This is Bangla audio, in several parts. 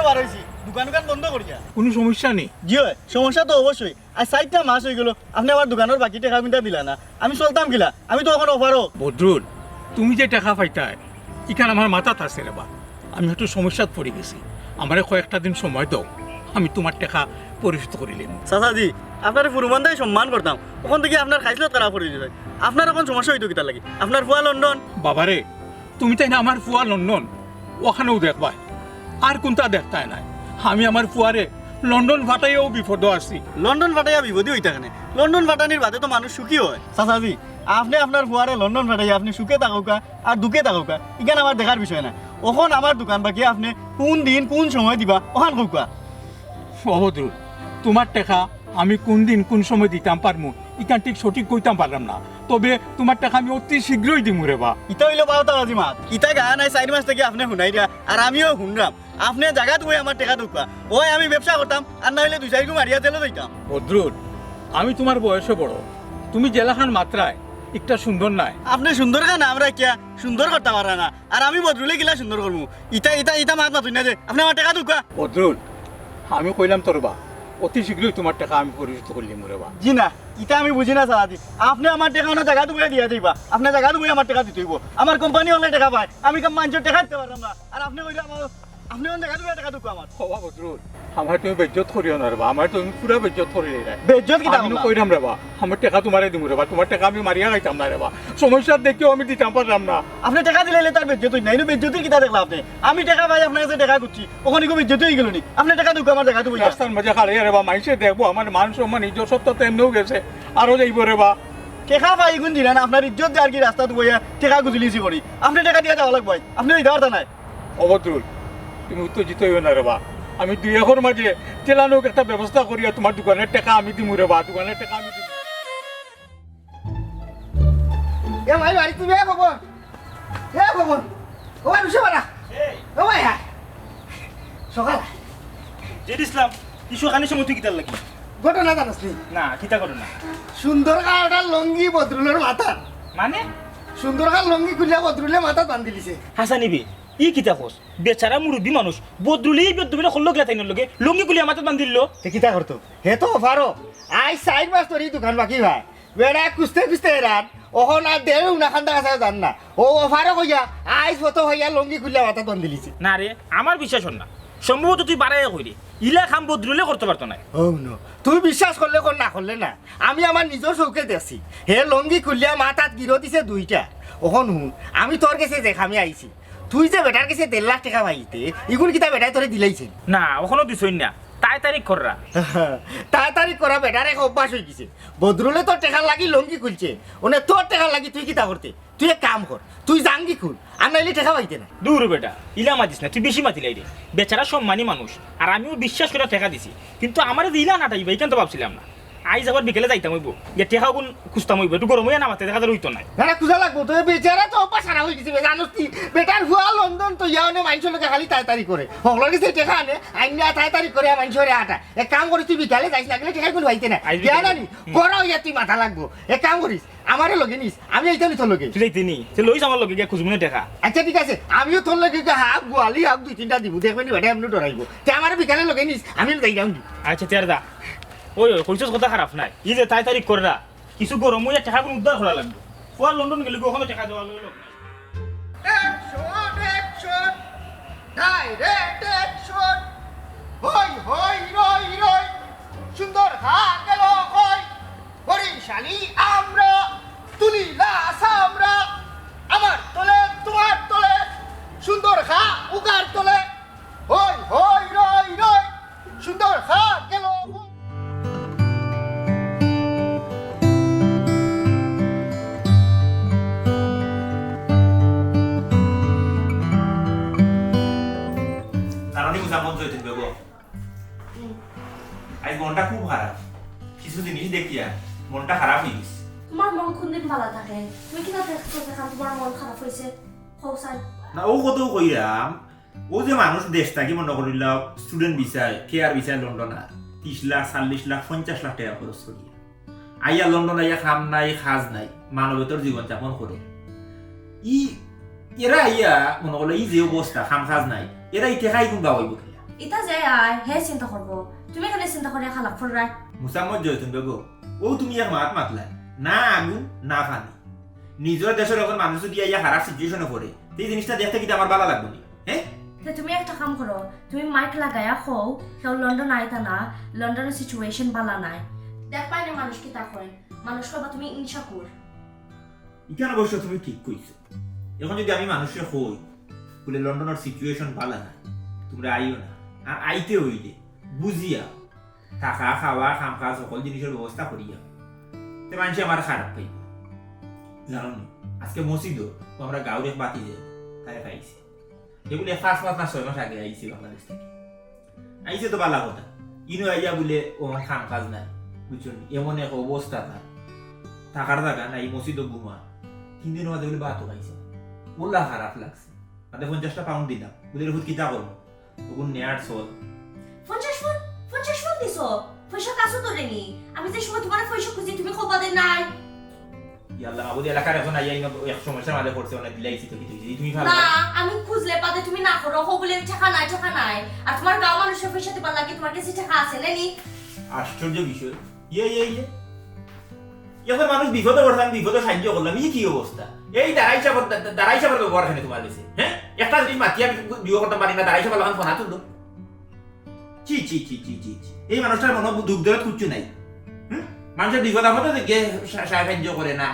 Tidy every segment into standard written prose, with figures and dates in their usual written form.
বার হয়েছি দোকান বন্ধ করিয়া। কোনো সমস্যা নেই? জি হয়, সমস্যা তো অবশ্যই। আর 4টা মাস হয়ে গেল আপনি আমার দোকানের বাকি টাকা কিন্তু দিলা না। আমি চলতাম গিলা, আমি তো এখন অফারও। বদরুল, তুমি যে টাকা পাইতাই এখানে আমার মাথাত আছে রে বা। আমি একটু সমস্যাত পড়ে গেছি, আমারে কয়েকটা দিন সময় দাও, আমি তোমার টাকা পরিশোধ করিলাম। চাচাজি, আপনার ফুরমানদাই সম্মান করতাম, ওখান থেকে আপনার খাইছিল তারা পড়ে যেত। আপনার এখন সমস্যা হইতো কিতা লাগে? আপনার ফুয়া লন্ডন। বাবারে, তুমি তাই না আমার ফুয়া লন্ডন, ওখানেও দেখবা, আর কোনটা দেখতাই নাই। আমি আমার ফুয়ারে লন্ডন ফাটাইও বিপদ আছি। লন্ডন ফাটাইয়া বিপদী হইতা কেন? লন্ডন ফাটানির বাদে তো মানুষ সুখী হয়। চাচাজি, আপনি আপনার ফুয়ারে লন্ডন ফাটাইয়া আপনি সুখে থাকুকা আর দুঃখে থাকুকা, ইখানে আমার দেখার বিষয় না। ওখান আমার দোকান বাকি আপনি কোন দিন কোন সময় দিবা ওখান কৌকা। বদরুল, তোমার টাকা আমি কোন দিন কোন সময় দিতাম পারমু ইখান ঠিক সঠিক কইতাম পারলাম না, তবে তোমার টাকা আমি অতি শীঘ্রই দিমু রে বা। ইটা হইলো বারোটাবাজি মাত। ইটা গায়া নাই 4 মাস থেকে আপনি শুনাই দিয়া, আর আমিও শুনলাম আপনি জায়গা তুই আমার টাকা ঢুকা। ওই আমি ব্যবসা করতাম, আর না হইলে 2-4 গু মারিয়া তেলে দিতাম। বদরুল, আমি তোমার বয়সে বড়, তুমি জেলাখান মাত্রায় একটা সুন্দর নাই। আপনি সুন্দর খানা আমরা কিয়া সুন্দর করতে পারা না, আর আমি বদরুলে গিলা সুন্দর করবো। ইটা ইটা ইটা মাত মাতুই না যে আপনি আমার টাকা ঢুকা। বদরুল, আমি কইলাম তোর বা অতি শীঘ্রই তোমার টাকা আমি পরিশোধ করলিম রে বা। জি না, ইটা আমি বুঝি না সারাদি। আপনি আমার টাকা না জায়গা তুমি দিয়া দিবা, আপনি জায়গা তুমি আমার টাকা দিতে হইব। আমার কোম্পানি অনলাইন টাকা পায়, আমি কাম মানুষের টাকা দিতে পারলাম না, আর আপনি কইলে আমার আপনি অন জায়গা তুমি টাকা ঢুকা আমার। হবা বদরুল, আমার তুমি বেজ্জত করিও না রে বা, আমার তুমি পুরা বেজ্জত করিলে রে। বেজ্জত কি আমি কইরাম রে বা, আমার টাকা তোমারে দিমু রে বা, তোমার টাকা আমি মারিয়া খাইতাম না রে বা। সমস্যা দেখিও আমি দিতাম পারলাম না। আপনি টাকা দিলে তার বেজ্জত নাই, ইনো বেজ্জতির কিতা দেখলা আপনি? আমি টাকা পাই আপনার কাছে টাকা করছি, ওখানে কো বেজ্জত হয়ে গেল নি? আপনি টাকা ঢুকা আমার জায়গা তুমি। রাস্তার মাঝে খালে রে বা, মাইসে দেখবো আমার মান সম্মান ইজ্জত সত্য তো এমনিও গেছে, আরো যাইব রে বা। টাকা পাই গুণ দিলা না, আপনার ইজ্জত আর কি রাস্তা বইয়া টাকা গুজলিছি করি। আপনি টাকা দিয়ে যাওয়া লাগবে, আপনি দিতে পারতা নাই। অবদ্রুল, তুমি উত্তেজিত হইও না রে বা, আমি 2 একর মাঝে তেলানোক একটা ব্যবস্থা করিয়া তোমার দোকানের টাকা আমি দিমু রে বা, দোকানের টাকা আমি দিমু। এ ভাই বাড়ি তুমি এ খবর ও ভাই রুশে বাড়া ও ভাই সকাল জেড ইসলাম কিছু খানি সময় তুই কিতার লাগি? ঘটনা জানাস নি? না কিতা করো না সুন্দর কাটা লঙ্গি বদরুলের মাথা, মানে সুন্দর কাল লঙ্গি খুলিয়া বদরুলের মাথা বান্ধি দিছে। হাসা নিবি ই কিতা কোস বেচারা মুরব্বী মানুষ বদরুলি বদরুলে খল্লো গলা তাইনের লগে লঙ্গি গুলি আমাতে বান্ধি দিল। তে কিতা করতো হে তো অফারও আই 4 মাস তোর দোকান বাকি ভাই বেড়া কুস্তে রাত ওখন আর দেও না খান্দা কাছে জান না ও অফারও কইয়া আইস ফটো হইয়া লঙ্গি খুলিয়া মাথা বান্ধি দিছে। না রে আমার বিশ্বাস হল না, সম্ভবত তুই বাড়াই কইরে ইলা খাম বদরুলে করতে পারতো না। ও নো, তুই বিশ্বাস করলে কর না করলে না, আমি আমার নিজের চৌকে দেখছি হে লঙ্গি খুলিয়া মাথাত গিরো দিছে 2টা। ওখন হুন আমি তোর কাছে দেখ আমি আইছি, তুই যে বেটার কাছে 1.5 লাখ টাকা পাইতে ইগুন কিতা বেটাই তোরে দিলাইছে না ওখানে দিছই না, তাই তারিখ কররা তাড়াতাড়ি করা বেটার এক অভ্যাস হয়ে গেছে। বদরুলে তোর টাকা লাগি লঙ্গি খুলছে, ওনে তোর টাকা লাগি তুই কিতা করতে? তুই এক কাম কর, তুই জাঙ্গি খুল, আর নাইলে টাকা পাইতে না। দূর বেটা ইলা মাতিস না, তুই বেশি মাতিলাই রে। বেচারা সম্মানী মানুষ, আর আমিও বিশ্বাস করে টাকা দিছি, কিন্তু আমার ইলা না টাইবা এখান তো ভাবছিলাম না। আইজ আবার বিকেলে যাইতাম হইব, যে টেকা গুণ খুঁজতাম হইব, একটু গরম হইয়া নামাতে দেখা যায় হইতো নাই। না খুঁজা লাগবো তো, বেচারা তো অভ্যাস সারা হয়ে গেছে জানোস তুই। বেটার হুয়া লন্ডন তো ইয়াও মানুষের লোকে খালি তাড়াতাড়ি করে হগলোর কাছে টাকা আনে আইনা তাড়াতাড়ি করে মানুষের আটা। এক কাম করিস তুই বিকালে যাইস লাগলে টাকা কোনো পাইতে না জানি বড় হইয়া তুই মাথা লাগবো। এক কাম করিস আমারে লগে নিস, আমি এইটা নি তোর লগে। তুই যাইতে নি তুই লইস আমার লগে গিয়া খুঁজবি টাকা। আচ্ছা ঠিক আছে, আমিও তোর লগে হাফ গোয়ালি হাফ 2-3টা দিব, দেখবেন বেটা এমনি ডরাইব। তে আমার বিকালে লগে নিস, আমি যাই যাম। আচ্ছা তেয়ার দা ওই কইছস কথা খারাপ নাই, ই যে তাই তারিখ কররা কিছু গরম হইয়া টাকা গুণ উদ্ধার করা লাগবে। ওয়া লন্ডন গেলে ওখানে টাকা দেওয়া লাগবে। অ্যাকশন ডাইরেক্ট অ্যাকশন হই হই রই রই সুন্দর খা গেল কই বরিশালী আমরা তুলিলা আমরা আমার তলে তোমার তলে সুন্দর খা উগার তলে হই হই রই রই সুন্দর খা গেল। জানি মুসামন জয়তিন বেগো আজ মনটা খুব খারাপ, কিছু জিনিস দেখিয়া মনটা খারাপ হয়ে গেছে। তোমার মন কোনদিন ভালো থাকে? তুমি কিনা দেখছো দেখান তোমার মন খারাপ হয়েছে? হৌসাই না ও কত কইরাম, ও যে মানুষ দেশ থাকি মনে করিল স্টুডেন্ট ভিসায় কেয়ার ভিসায় লন্ডন 30 লাখ 40 লাখ 50 লাখ টাকা খরচ করিয়া আইয়া লন্ডন আইয়া খাম নাই খাজ নাই মানবেতর জীবন যাপন করে। এরা আইয়া মনে করলো ই যে অবস্থা খাম খাজ নাই, এরা ইতে খাই কোন গাওয়াইব খেলা ইতা যে আয় হে চিন্তা করবো তুমি খালি চিন্তা করে খালাক ফুরাই মুসাম্মদ জয়তুন বেগো ও তুমি এক মাত মাতলা না আগুন না ফানি নিজের দেশের এখন মানুষ যদি ইয়া খারাপ সিচুয়েশনে পড়ে এই জিনিসটা দেখতে কিন্তু আমার ভালো লাগবে না হ্যাঁ তে তুমি একটা কাম করো তুমি মাইক লাগায়া খো কেউ লন্ডন আইতা না লন্ডনের সিচুয়েশন বালা নাই দেখ পাই না মানুষ কি তা কয় মানুষ কবা তুমি ইনশাকুর এখানে অবশ্য তুমি ঠিক কইছো এখন যদি আমি মানুষের হই বলে লন্ডনের সিচুয়েশন ভালো না তোমরা আইও না আর আইতে হইলে বুঝিয়া থাকা খাওয়া খাম খাওয়া সকল জিনিসের ব্যবস্থা করিয়া তে মানুষ আমার খারাপ পাই জানো নি আজকে মসজিদও আমরা গাঁওরে বাতি যে তাই পাইছি এগুলি 5 না 6 মাস আগে আইছি বাংলাদেশ থেকে আইছে তো ভালো কথা ইনো আইয়া বলে ও খাম কাজ নাই বুঝছেন এমন এক অবস্থা না থাকার জায়গা নাই মসজিদও ঘুমা 3 দিন বাদে বলে বাতও খাইছে ওলা খারাপ লাগছে তাতে 50টা পাউন্ড দিলাম ওদের হুদ কিতা করবো তখন নেয়ার চল 50 ফুট দিছো পয়সা কাছো তো রেনি আমি যে সময় তোমার পয়সা খুঁজি তুমি খবর দে নাই ইয়াল্লা আবুদি এলাকার এখন আইয়া ইনো এক সমস্যার মাঝে পড়ছে ওনা দিলাইছি তো কিছু তুমি ভালো না আমি খুঁজলে পাতে তুমি না করো হো বলে টাকা নাই আর তোমার গাঁও মানুষের পয়সা দিবার লাগে তোমার কাছে টাকা আছে নানি আশ্চর্য বিষয় ইয়ে এখন মানুষ বিপদে পড়ছে আমি বিপদে সাহায্য করলাম এই কি অবস্থা এই দাঁড়াই সাবার ব্যবহার এখানে তোমার কাছে হ্যাঁ একটা জিনিস মাতি আমি বিয়ে করতে পারি না দাঁড়াই সাবার এখন ফোনা তুললো চি চি চি চি চি এই মানুষটার মনে দুঃখ দেওয়ার কিচ্ছু নাই মানুষের বিপদ আপদে গিয়ে সাহায্য করে না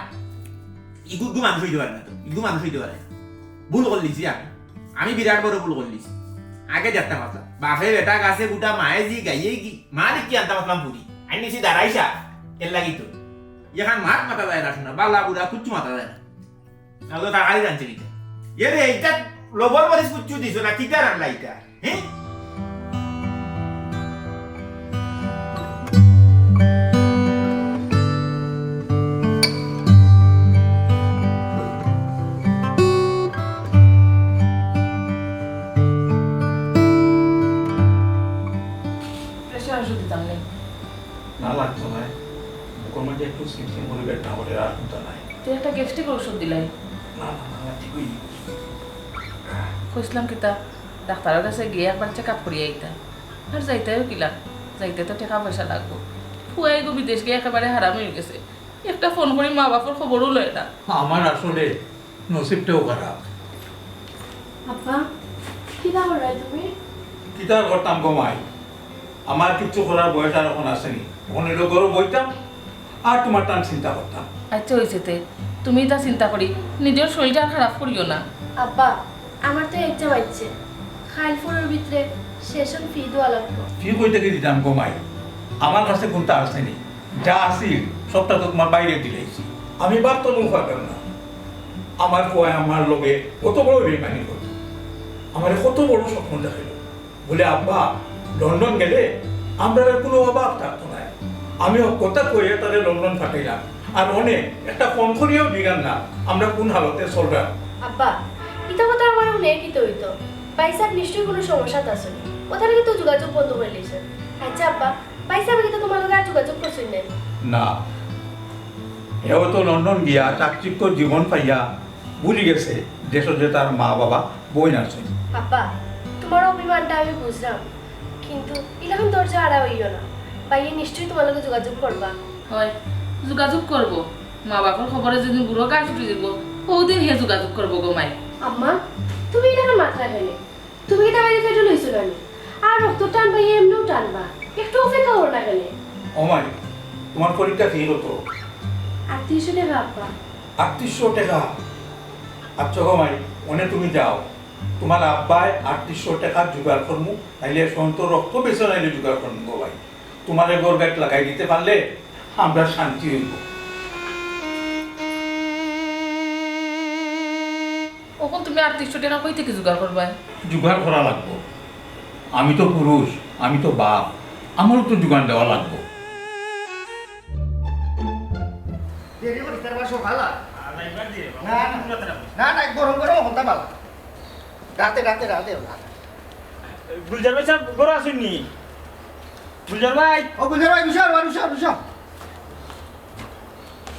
ইগু মানুষ হইতে পারে না তো ইগু মানুষ হইতে পারে না ভুল করে দিছি আমি বিরাট বড় ভুল করে দিছি আগে দেখতাম আসলাম বাপে বেটা গাছে গোটা মায়ে জি গাইয়ে কি মা দেখি আনতাম আসলাম পুরি আই নিছি দাঁড়াইসা এর লাগি তো এখান মাত মাথা যায় না শোনা বালা বুড়া কুচ্ছু মাথা যায় না তো টাকাই জানছে নিতে এ রে এইটা লবর মরিচ কুচ্ছু দিছো না কিটা রান্না এইটা হ্যাঁ না লাগতো না বুকের মধ্যে একটু সিমসিম করে ব্যথা করে আর কোনটা নাই তুই একটা গ্যাস্ট্রিক ওষুধ দিলাই না ঠিকই কইছিলাম কিতা ডাক্তারের কাছে গিয়ে একবার চেক আপ করিয়ে আইতা আর যাইতেও কিলা যাইতে তো টাকা পয়সা লাগবো ফুয়াই গো বিদেশ গিয়ে একেবারে হারাম হয়ে গেছে একটা ফোন করি মা বাপর খবরও লয় না আমার আসলে নসিবটাও খারাপ আব্বা কি দাও রে তুমি কিতার করতাম গমাই আমার কিচ্ছু করার বয়স আর এখন আসেনি এখন এলো গরু বইতাম আর তোমার টান চিন্তা করতাম আচ্ছা হয়েছে তে তুমি তা চিন্তা করি নিজের শরীরটা আর খারাপ করিও না আব্বা আমার তো এক্সাম আছে খাইলপুরের ভিতরে সেশন ফি দেওয়া লাগবে ফি কই থেকে দিতাম গমাই আমার কাছে কোনটা আসেনি যা আসিল সবটা তো তোমার বাইরে দিলেছি আমি ভাবতো মুখ পারতাম না আমার কয় আমার লগে কত বড় বেমানি করত আমার কত বড় স্বপ্ন দেখাইল বলে আব্বা লন্ডন গেলে আমরা কোনো অভাব থাকতো না আমি কথা কইয়া তাদের লন্ডন পাঠাইলাম আর অনেক একটা ফোন করিয়াও দিলাম না আমরা কোন হালতে চললাম আব্বা এটা কথা আমার অনেক হিত হইতো পয়সার নিশ্চয়ই কোনো সমস্যা আছে ওটা থেকে তো যোগাযোগ বন্ধ করে লিছে আচ্ছা আব্বা পয়সা আমি তো তোমার লগে আর যোগাযোগ করছি না না এও তো লন্ডন গিয়া চাকচিক্য জীবন পাইয়া ভুলি গেছে দেশে যে তার মা বাবা বই আছে আব্বা তোমার অভিমানটা আমি বুঝলাম কিন্তু ইলাম দরজা আড়া হইও না পাইয়ে নিশ্চয়ই তোমার লগে যোগাযোগ করবা হয় যোগাযোগ করব মা বাপর খবরে যেদিন বুড়ো গা ছুটি দিব ওদিন হে যোগাযোগ করবো গো মাই আম্মা তুমি এটা মাত্রা খেলে তুমি কি তাহলে ফেটে লইছো কেন আর রক্ত টান পাইয়ে এমনিও টানবা একটু অপেক্ষা করো না কেন অমাই তোমার পরীক্ষা কি হতো 3800 টাকা আব্বা 3800 টাকা আচ্ছা গমাই অনে তুমি যাও তোমার আব্বাই 3800 টাকা জোগাড় করমু তাইলে সন্ত রক্ত বেছে নাইলে জোগাড় করমু গো ভাই তোমারে গোর গাইট লাগাই দিতে পারলে আমরা শান্তি হইব ওখন তুমি 3800 টাকা কই থেকে জোগাড় করবা জোগাড় করা লাগবো আমি তো পুরুষ আমি তো বাপ আমারও তো জোগাড় দেওয়া লাগবো দেরি করিস তার বাসো ভালো না না গরম গরম হতা ভালো রাতে গুলজার ভাই সাহেব গরু আসেননি গুলজার ভাই ও বুঝার ভাই বিশাল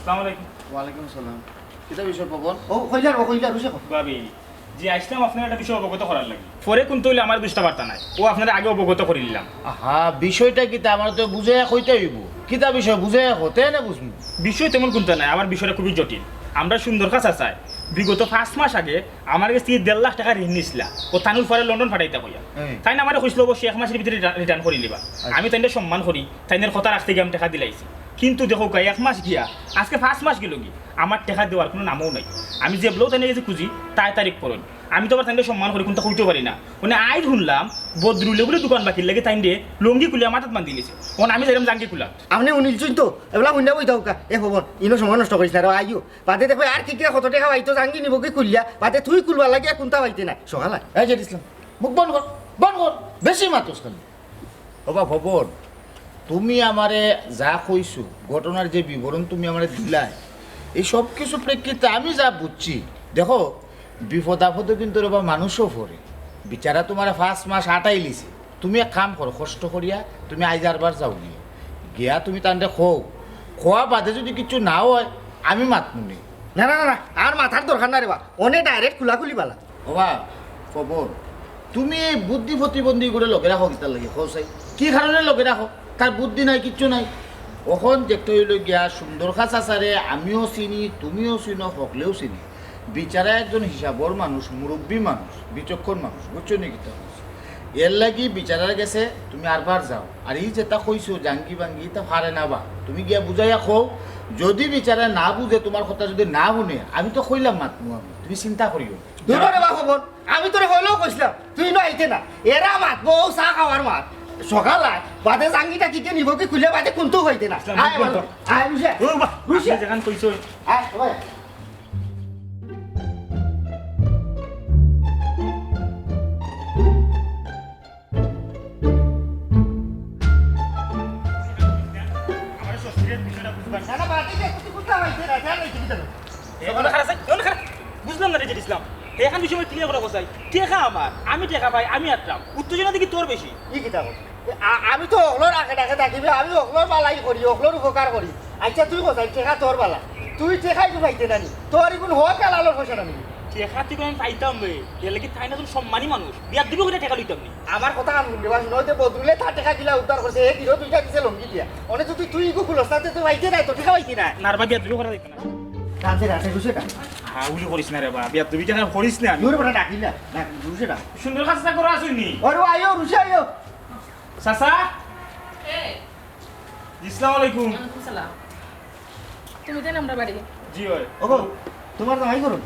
আসসালামু আলাইকুম ওয়ালাইকুম সালাম কিতা বিষয় পবন ও কইলার বিশাল ভাবি যে আসলাম আপনার একটা বিষয় অবগত করার লাগে পরে কিন্তু হইলে আমার দুষ্টা বার্তা নাই ও আপনারা আগে অবগত করে নিলাম। আহা বিষয়টা কিতা আমার তো বুঝে কইতে হইব কিতা বিষয় বুঝে হতে না বুঝমু বিষয় তেমন কিন্তু নাই, আমার বিষয়টা খুবই জটিল। আমরা সুন্দর কাছা চাই বিগত 5 মাস আগে আমার কাছে 1.5 লাখ টাকা ঋণ নিছিলা ও তানুর পরে লন্ডন ফাটাইতে কইয়া তাই না আমার কইছিল অবশ্যই 1 মাসের ভিতরে রিটার্ন করে লিবা। আমি তাইনের সম্মান করি, তাইনের কথা রাখতে গিয়ে আমি টাকা দিলাইছি, কিন্তু দেখো 1 মাস গিয়া আজকে 5 মাস গেল কি আমার টাকা দেওয়ার কোনো নামও নাই। আমি যে বলেও তাইনে যে খুঁজি তাই তারিখ পড়ুন, আমি তো আবার তাইনের সম্মান করি কিন্তু কইতে পারি না। মানে আই শুনলাম বদরুলে বলে দোকান বাকির লাগে তাইন দিয়ে লঙ্গি খুলে মাথাত বান্ধি দিয়েছে, ওন আমি যাইলাম জাঙ্গি খুলা। আপনি শুনিলছেন তো এগুলা শুনে বই থাকা এ খবর ইনো সময় নষ্ট করিস না রে আইও বাদে দেখো আর কি কত টাকা পাইতো জাঙ্গি নিব কি খুলিয়া বাদে তুই খুলবা লাগে কোনটা পাইতে না সকালে এই যে ইসলাম মুখ বন্ধ কর বেশি মাতুস খালি বাবা ভবন তুমি আমারে যা কইছো ঘটনার যে বিবরণ তুমি আমারে দিলাই এই সব কিছু প্রেক্ষিতে আমি যা বুঝছি দেখো বিপদ আপদে কিন্তু বাবা মানুষও পড়ে বিচারা তোমার 5 মাস আটাই লিছে তুমি এক কাম করো কষ্ট করিয়া তুমি আইজ আরবার যাও গিয়া তুমি তান্ডে খোয়া বাদে যদি কিছু না হয় আমি মাতমুনি না না না আর মাথার দরকার না রে বা অনেক ডাইরেক্ট খুলি পালা বাবা খবর তুমি এই বুদ্ধি প্রতিবন্ধী করে লগে রাখো কিতার লাগে খোঁচাই কি কারণে লগে রাখো তার বুদ্ধি নাই কিচ্ছু নাই ওখন দেখতে হইল গিয়া সুন্দর খাস আচারে আমিও চিনি তুমিও চিনো সকলেও চিনি বিচারা একজন হিসাবর মানুষ মুরব্বী মানুষ বিচক্ষণ মানুষ বুঝছো নি কিতা এর লাগি বিচারার গেছে তুমি আরবার যাও আর এই যেটা কইছো জাঙ্গি বাঙ্গি তা পারে না বা তুমি গিয়া বুঝাইয়া খো যদি বিচারা না বুঝে তোমার কথা যদি না শুনে আমি তো কইলাম মাতমু আমি তুমি চিন্তা করিও দূর রে বা খবর আমি তোরে হইলেও কইছিলাম তুই না আইতে না এরা মাত বউ চা খাওয়ার মাত সকালে বাদে জাঙ্গিটা কিকে নিব কি খুলে বাদে কোনটো হইতে না আয় বল আয় রুশে রুশে যেখান কইছো আয় ওই আমার শ্বশুরের বিষয়টা বুঝবার না না বাদে যে তুই কোনটা হইতে না জানাই কি দিতে বুঝলাম না রে ইসলাম এখন বিষয় ক্লিয়ার করা কোথায় টেকা আমার আমি টেকা পাই আমি আটলাম উত্তেজনা দেখি তোর বেশি কি কিতা আমি তো ওগুলোর আগে ডাকে ডাকিবি আমি ওগুলোর বালাই করি ওগুলোর উপকার করি আচ্ছা তুই কোথায় টেকা তোর বালা তুই টেকাই তো পাইতে নানি তোর এখন হোক আলোর পয়সা নামি টেকা তুই আমি পাইতাম রে এর লাগি তাই না তুমি সম্মানী মানুষ বিয়ার দিব করে টেকা লইতাম নি আমার কথা কান শুনতে পারছি নয়তো বদলে তার টেকা গিলা উদ্ধার করছে এ কিরো দুইটা দিছে লঙ্গি দিয়া অনেক তুই তুই ইগো খুলস তাতে তুই পাইতে নাই তো টেকা পাইতি না নারবা বিয়ার দিব করা যাইতো না রাতে রাতে রুশে ডাক হ্যাঁ উলি করিস না রে বা বিয়ার তুমি টাকা করিস না আমি দূরে বড় ডাকি না ডাক রুশে ডাক সুন্দর কাজটা করে আসুনি ওরে আইও রুশে আইও চাচা এ আসসালামু আলাইকুম ওয়ালাইকুম সালাম তুমি দেন আমরা বাড়ি জি ওই ওগো তোমার তো হাই করুন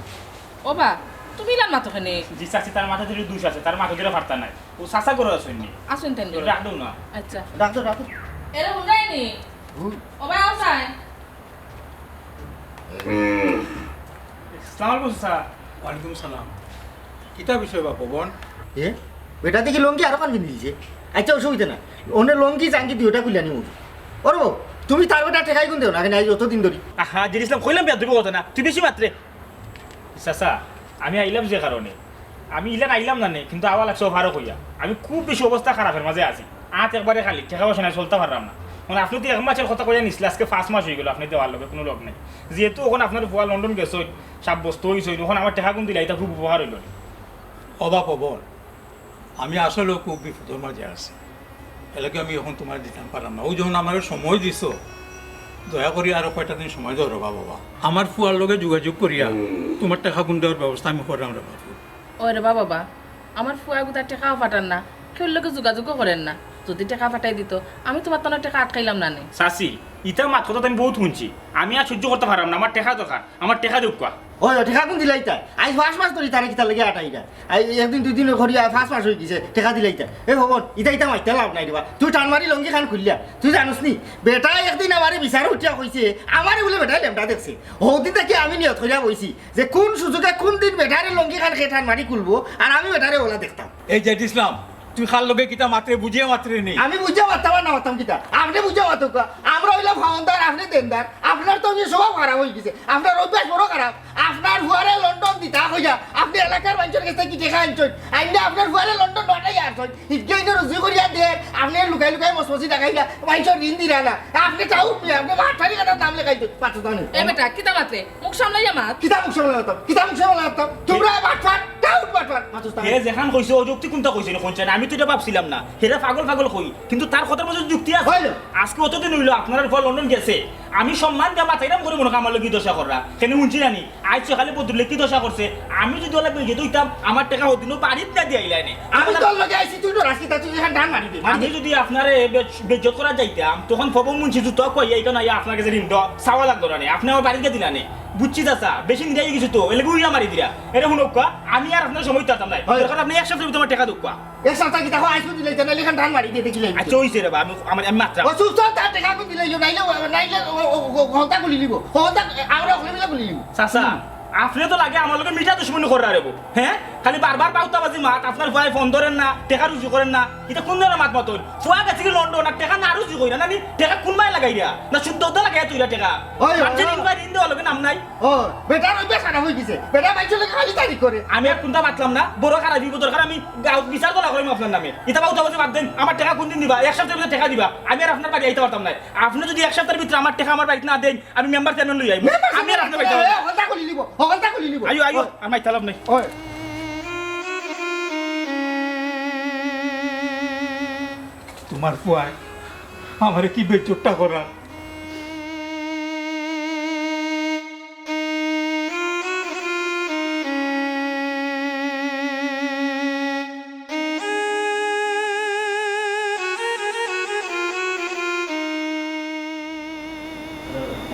ও বা তুমি ইলান মাতোখানে জি চাচি তার মাথা ধরে দুষ আছে তার মাথা ধরে ফারতা নাই ও চাচা করে আসুনি আসুন তেন করে রাখ দাও না আচ্ছা ডাক্তার ডাক্তার এরা হুন্ডাইনি ও বা আওসায় আসসালামু আলাইকুম চাচা ওয়ালাইকুম সালাম কিতা বিষয় বা পবন এ বেটা দেখি লঙ্গি আরো কান কিনছে আচ্ছা অসুবিধা না ওনে লঙ্গি জাঙ্গি দুইটা কুইলা নিও ওর তুমি তার বেটা টেকাই কোন দেও না কেন যতদিন ধরি আহা জিনিসলাম কইলাম বিয়ার দিব কথা না তুই বেশি মাত্রে চাচা আমি আইলাম যে কারণে আমি ইলান আইলাম না কিন্তু আওয়া লাগছে ওভারও কইয়া আমি খুব বেশি অবস্থা খারাপের মাঝে আছি একবারে খালি টাকা পয়সা নাই চলতে পারলাম না মানে আপনি তো 1 মাসের কথা কইয়া নিছিল আজকে 5 মাস হয়ে গেল আপনি দেওয়ার লগে কোনো লোক নাই যেহেতু ওখানে আপনার ভুয়া লন্ডন গেছে সাব্যস্ত হয়েছে ওখানে আমার টাকা কোন দিলা এটা খুব উপকার হইল অবা পবন আমি আসলে খুব বিপদের মাঝে আছি এলাকে আমি এখন তোমার দিতাম পারলাম না ও যখন আমার সময় দিছ দয়া করি আরো কয়টা দিন সময় দাও রবা বাবা আমার ফুয়ার লগে যোগাযোগ করিয়া তোমার টাকা গুণ দেওয়ার ব্যবস্থা আমি করলাম রে বাবু ওরে বাবা আমার ফুয়া গুতার টাকাও পাঠান না কেউ লোকে যোগাযোগও করেন না যদি টাকা পাঠাই দিত আমি তোমার তো টাকা আটকাইলাম না নে চাচি ইটা মাত কথা আমি বহুত শুনছি আমি আর সহ্য করতে পারলাম না আমার টাকা দরকার আমার টাকা দেখ ওই টেকা কোন দিলাইতা আজ 5 মাস ধরি তারে কিতা লাগে আটাইটা আই একদিন দুই দিন ঘড়ি 5 মাস হই গিয়েছে টেকা দিলাইতা এ ভবন ইটা মাইতে লাভ নাই দিবা তুই টান মারি লঙ্গি খান খুললিয়া তুই জানিস নি বেটা একদিন আমারে বিচার উঠিয়া কইছে আমারে বলে বেটা লেমটা দেখছে হৌদি থেকে আমি নিয়ত হইয়া বইছি যে কোন সুযোগে কোন দিন বেটারে লঙ্গি খান খেয়ে টান মারি খুলবো আর আমি বেটারে ওলা দেখতাম এই যে ইসলাম তুই খাল লগে কিতা মাত্রে বুঝিয়ে মাত্রে নেই আমি বুঝা পারতাম না পারতাম কিতা আপনি বুঝা পারতো আমরা হইলাম ফাউন্ডার আপনি দেনদার আপনার তো সব খারাপ হয়ে গেছে আপনার অভ্যাস বড় খারাপ আপনার হুয়ারে লন্ডন দিতা হইয়া আপনি এলাকার মানুষের কাছে কি দেখা আনছেন আইনা আপনার হুয়ারে লন্ডন নটাই আসছেন ইটকে রুজি করিয়া দেন আপনি লুকাই লুকাই মসমসি দেখাইলা মানুষের ঋণ দিলা না আপনি চাও আপনি মাঠারি কাটার দাম লেখাইতো পাঁচশো এ বেটা কিতা মাত্রে মুখ সামলাইয়া মাত কিতা মুখ সামলাতাম তোমরা মাঠফাট বাটবার মাতুস হে যেখান কইছে অযুক্তি কোনটা কইছে না কোনটা আমি তো এটা ভাবছিলাম না হেরা পাগল পাগল কই কিন্তু তার কথার মধ্যে যুক্তি আছে হইলো। আজকে অতদিন হইলো আপনার ফল লন্ডন গেছে আমি সম্মান দিয়া মাথাইরাম করে মনে আমার কি দশা করা কেন শুনছি জানি আজ সকালে বদলে কি দশা করছে আমি যদি ওলা বেজে দইতাম আমার টাকা ওদিনও বাড়িতে না দিয়ে আইলাইনে আমি তোর লগে আইছি তুই তো রাস্তা তুই এখান ধান মারি দে আমি যদি আপনার বেজ্জত করা যাইতাম তখন ফব মুন্সি জুতো কই এইখানে আইয়া আপনার কাছে ঋণ চাওয়া লাগতো না আপনি আমার বাড়িতে দিলানে বুঝছি চাচা বেশি নিয়ে গেছি তো এলে গুইয়া মারি দিলা এটা শুনুক আমি আর আপনার সময় দিতাম নাই দরকার আপনি এক সপ্তাহের ভিতরে টাকা দুকা এক সপ্তাহ কি তাকো আইছো দিলে না এখান ধান মারি দে দেখিলে আচ্ছা হইছে রে বা আমি মাত্রা ও সুস্থ তার টাকা কো দিলে নাইলে নাইলে ঘন্টা গুলি লিব ঘন্টা আমরা ওখানে মিলা গুলি লিব চাচা আপনি তো লাগে আমার লগে মিঠা দুশ্মনী করে আরে হ্যাঁ খালি বারবার পাউতাবাজি মাত আপনার ভয় ফোন ধরেন না টেকা রুজু করেন না এটা কোন ধরনের মাত মতন ফুয়া গেছে কি লন্ডন আর টেকা না রুজু কইরা না নি টেকা কোনবাই লাগাই দিয়া না শুদ্ধ তো লাগাই তুইরা টেকা মানুষের ইনভাইট ইন দেওয়া লগে নাম নাই ও বেটা ওই বেসারা হই গেছে বেটা মাইছো লাগে খালি তারিখ করে আমি আর কোনটা মাতলাম না বড় খারাপ বিপদ দরকার আমি গাঁত বিচার করা করিম আপনার নামে এটা পাউতাবাজি বাদ দেন আমার টেকা কোন দিন দিবা এক সপ্তাহের ভিতরে টেকা দিবা আমি আর আপনার বাড়ি আইতে পারতাম না আপনি যদি এক সপ্তাহের ভিতরে আমার টেকা আমার বাড়িতে না দেন আমি মেম্বার চেয়ারম্যান লই আইব আমি আর আপনার বাড়িতে ঘন্টা গুলি লিব ঘন্টা গুলি লিব আইও আইও আমার তালাব নাই ওই তোমার ফুয়ায় আমার কি বেচোটটা করা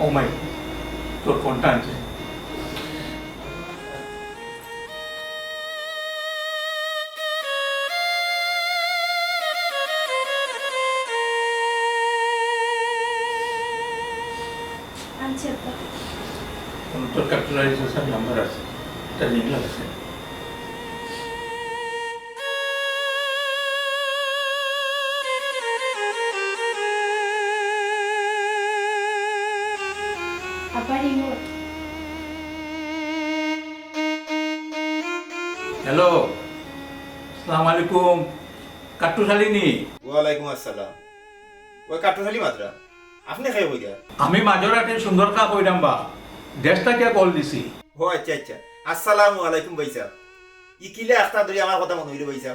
ও মাই তোর ফোনটা আনছে আনছি আব্বা তোর ক্যাপিটালাইজেশন নাম্বার আছে এটা লিঙ্ক আছে আব্বা রিমোট হ্যালো আসসালামু আলাইকুম কাট্টু শালিনী ওয়ালাইকুম আসসালাম ওই কাঠুখালি মাত্রা আপনি খাই হই গা আমি মাঝরাতে সুন্দর কা কইরাম বা দেশটা কে কল দিছি ও আচ্ছা আচ্ছা আসসালামু আলাইকুম ভাইসা ইকিলে আস্তা ধরে আমার কথা মনে হইল ভাইসা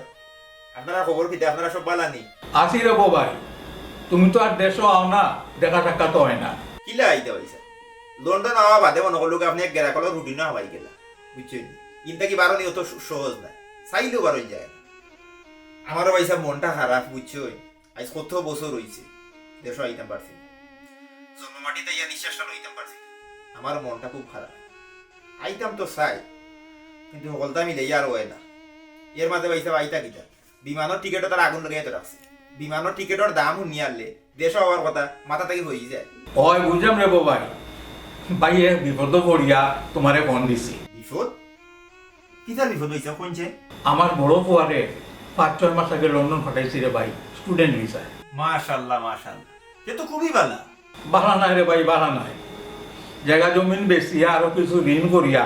আপনারা খবর কিতে আপনারা সব বালানি আসি রে ভাই তুমি তো আর দেশও আও না দেখা সাক্ষাৎ তো হয় না কিলা আইতে ভাইসা লন্ডন আওয়া বাদে মনে করলো আপনি এক গেরা কলের রুটিনও হওয়াই গেলা বুঝছেন ইনটা কি বারো অত সহজ না চাইলেও বারোই যায় না আমারও ভাইসা মনটা খারাপ বুঝছো আজ কত বছর হয়েছে দেশও আইতাম পারছি না। জন্মমাটিতে ইয়া নিঃশ্বাসটা লইতাম পারছি না। আমার মনটা খুব খারাপ আইতাম তো চাই কিন্তু সকলটা মিলে আর হয় না এর মাঝে ভাইসা আইতা কিতা বিমানের টিকেটও তার আগুন লাগাই তো রাখছে বিমানের টিকেটের দাম শুনি আনলে দেশ হওয়ার কথা মাথা থেকে হয়ে যায় ওই বুঝলাম রে ভাই ভাইয়ে বিপদ পড়িয়া তোমারে ফোন দিছি বিপদ কিতার বিপদ হয়েছে কোনছে আমার বড় ফুয়ারে 5-6 মাস আগে লন্ডন পাঠাইছি রে ভাই স্টুডেন্ট ভিসায় মাশাল্লাহ মাশাল্লাহ এ তো খুবই ভালো বাড়া নাই রে ভাই বাড়া নাই জায়গা জমিন বেচিয়া আরো কিছু ঋণ করিয়া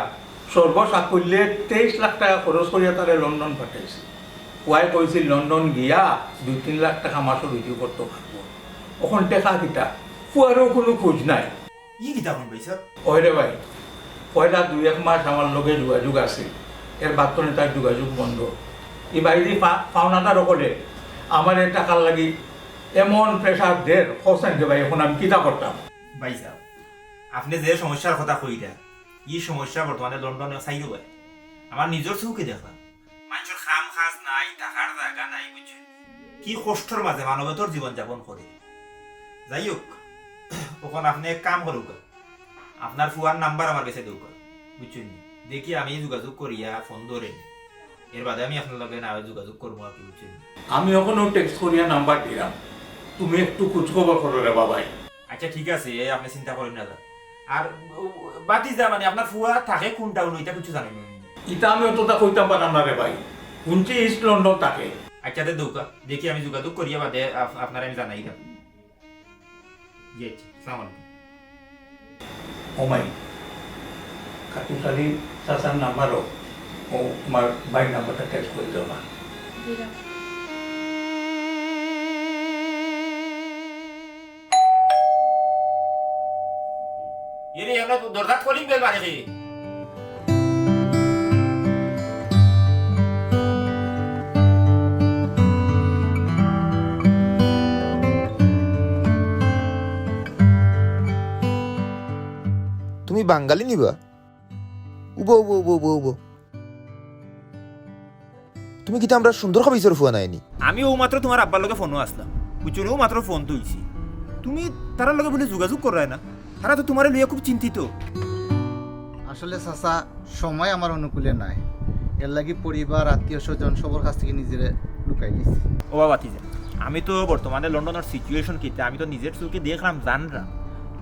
সর্বসাকুল্যে 23 লাখ টাকা খরচ করিয়া তারে লন্ডন পাঠাইছি ফুয়াই কইছিল লন্ডন গিয়া 2-3 লাখ টাকা মাসে রুজু করতে পারবো ওখান টেকা কিটা ফুয়ারও কোনো খোঁজ নাই ই কিতা কোন পয়সা ওই রে ভাই পয়লা 2-1 মাস আমার লগে যোগাযোগ আছে এর বাতনে তার যোগাযোগ বন্ধ এই বাইরে পাওনাটা রকলে আমার এই টাকার লাগি এমন প্রেশার দের হোসেন যে ভাই এখন আমি কিতা করতাম ভাই সাহেব আপনি যে সমস্যার কথা কইরা এই সমস্যা বর্তমানে লন্ডনে চাইও ভাই আমার নিজের চৌকে দেখা মানুষের খাম খাজ নাই টাকার জায়গা নাই বুঝছেন কি কষ্টর মাঝে মানবতর জীবন যাপন করে যাই হোক তখন আপনি এক কাম করুক আপনার ফুয়ার নাম্বার আমার কাছে দেউক বুঝছেন দেখি আমি যোগাযোগ করিয়া ফোন ধরে এর বাদে আমি আপনার লগে না যোগাযোগ করবো আর কি বুঝছেন আমি এখনো টেক্সট করিয়া নাম্বার দিলাম তুমি একটু খোঁজখবর করো রে বাবাই আচ্ছা ঠিক আছে আপনি চিন্তা করেন না আর বাতি যা মানে আপনার ফুয়া থাকে কোন টাউন ওইটা কিছু জানেন না ইটা আমি অতটা কইতাম পারলাম না রে ভাই শুনছি ইস্ট লন্ডন থাকে আচ্ছা দে দৌকা দেখি আমি যোগাযোগ করিয়া বাদে আপনার আমি জানাই দেব জি আচ্ছা সালাম আলাইকুম ওমাই কাকুশালী চাচার নাম্বারও ও তোমার ভাই নাম্বারটা টেক্সট করে দেওয়া দিলাম এরে আমরা দরজা খোলিং বেল বাজে তুমি বাঙালি নিবা? উবো উবো উবো উবো উবো তুমি কিন্তু আমরা সুন্দর খাবিছর ফুয়া নাইনি। আমি ও মাত্র তোমার আব্বার লগে ফোনও আসলাম, বুঝছো ও মাত্র ফোন তুইছি। তুমি তারার লগে বলে যোগাযোগ করায় না, তারা তো তোমার লইয়া খুব চিন্তিত। আসলে চাচা সময় আমার অনুকূলে নাই, এর লাগি পরিবার আত্মীয় স্বজন সবার কাছ থেকে নিজেরে লুকাই দিছি। ও বাবা তিজা, আমি তো বর্তমানে লন্ডনের সিচুয়েশন কিতা আমি তো নিজের চোখে দেখলাম জানলাম,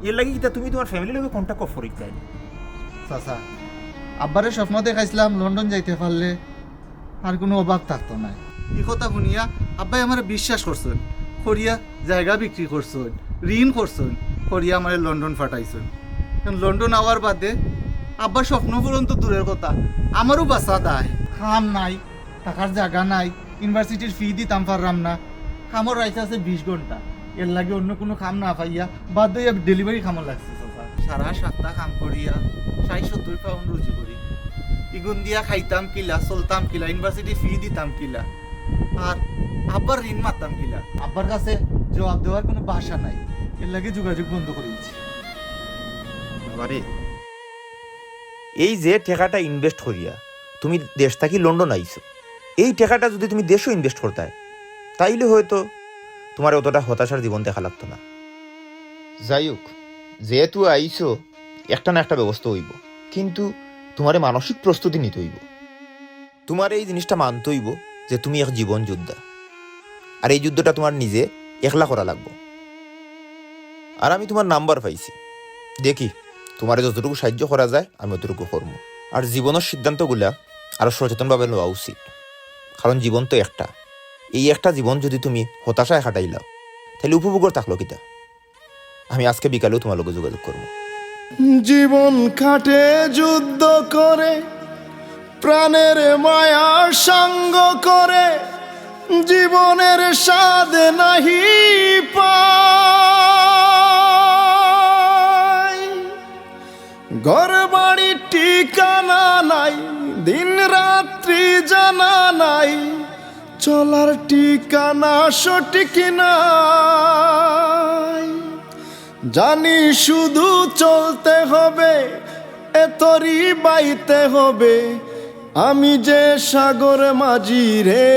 এর লাগি কিতা তুমি তোমার ফ্যামিলির লগে কন্ট্যাক্ট করি চাই। চাচা আব্বারে স্বপ্ন দেখাইছিলাম লন্ডন যাইতে পারলে আর কোনো অভাব থাকতো না। এই কথা শুনিয়া আব্বাই আমার বিশ্বাস করছেন, করিয়া জায়গা বিক্রি করছেন, ঋণ করছেন, করিয়া আমার লন্ডন ফাটাইছেন। লন্ডন আওয়ার বাদে আব্বার স্বপ্ন পূরণ তো দূরের কথা, আমারও বাসা দায়, খাম নাই, টাকার জায়গা নাই, ইউনিভার্সিটির ফি দিতাম পারলাম না, খামর রাইতে আছে 20 ঘন্টা, এর লাগে অন্য কোনো খাম না পাইয়া বাদ দিয়ে ডেলিভারি খামর লাগছে। সারা সপ্তাহ কাম করিয়া 60-70 পাউন্ড রুজি করি, ইগুন দিয়া খাইতাম কিলা, চলতাম কিলা, ইউনিভার্সিটি ফি দিতাম কিলা, আর আব্বার ঋণ মারতাম কিলা। আব্বার কাছে জবাব দেওয়ার কোনো ভাষা নাই, এর লাগে যোগাযোগ বন্ধ করে দিচ্ছি। বাবারে, এই যে টাকাটা ইনভেস্ট করিয়া তুমি দেশ থাকি লন্ডন আইছো, এই টাকাটা যদি তুমি দেশও ইনভেস্ট করতে তাইলে হয়তো তোমার অতটা হতাশার জীবন দেখা লাগতো না। যাই হোক, যেহেতু আইছো একটা না একটা ব্যবস্থা হইব, কিন্তু তোমারে মানসিক প্রস্তুতি নিতে হইব। তোমার এই জিনিসটা মানতে হইব যে তুমি এক জীবন যোদ্ধা, আর এই যুদ্ধটা তোমার নিজে একলা করা লাগবে। আর আমি তোমার নাম্বার পাইছি, দেখি তোমার যতটুকু সাহায্য করা যায় আমি অতটুকু করবো। আর জীবনের সিদ্ধান্তগুলা আরো সচেতনভাবে নেওয়া উচিত, কারণ জীবন তো একটা, এই একটা জীবন যদি তুমি হতাশায় কাটাইলাও তাহলে উপভোগর থাকলো কিতা। আমি আজকে বিকালেও তোমার লোক যোগাযোগ করবো। জীবন কাটে যুদ্ধ করে, প্রাণের মায়ার সঙ্গ করে, জীবনের স্বাদ নাহি পাই। ঘর বাড়ি ঠিকানা নাই, দিন রাত্রি জানা নাই, চলার ঠিকানা সঠিক নাই। জানি শুধু চলতে হবে, এতরি বাইতে হবে, আমি যে সাগর মাঝি রে।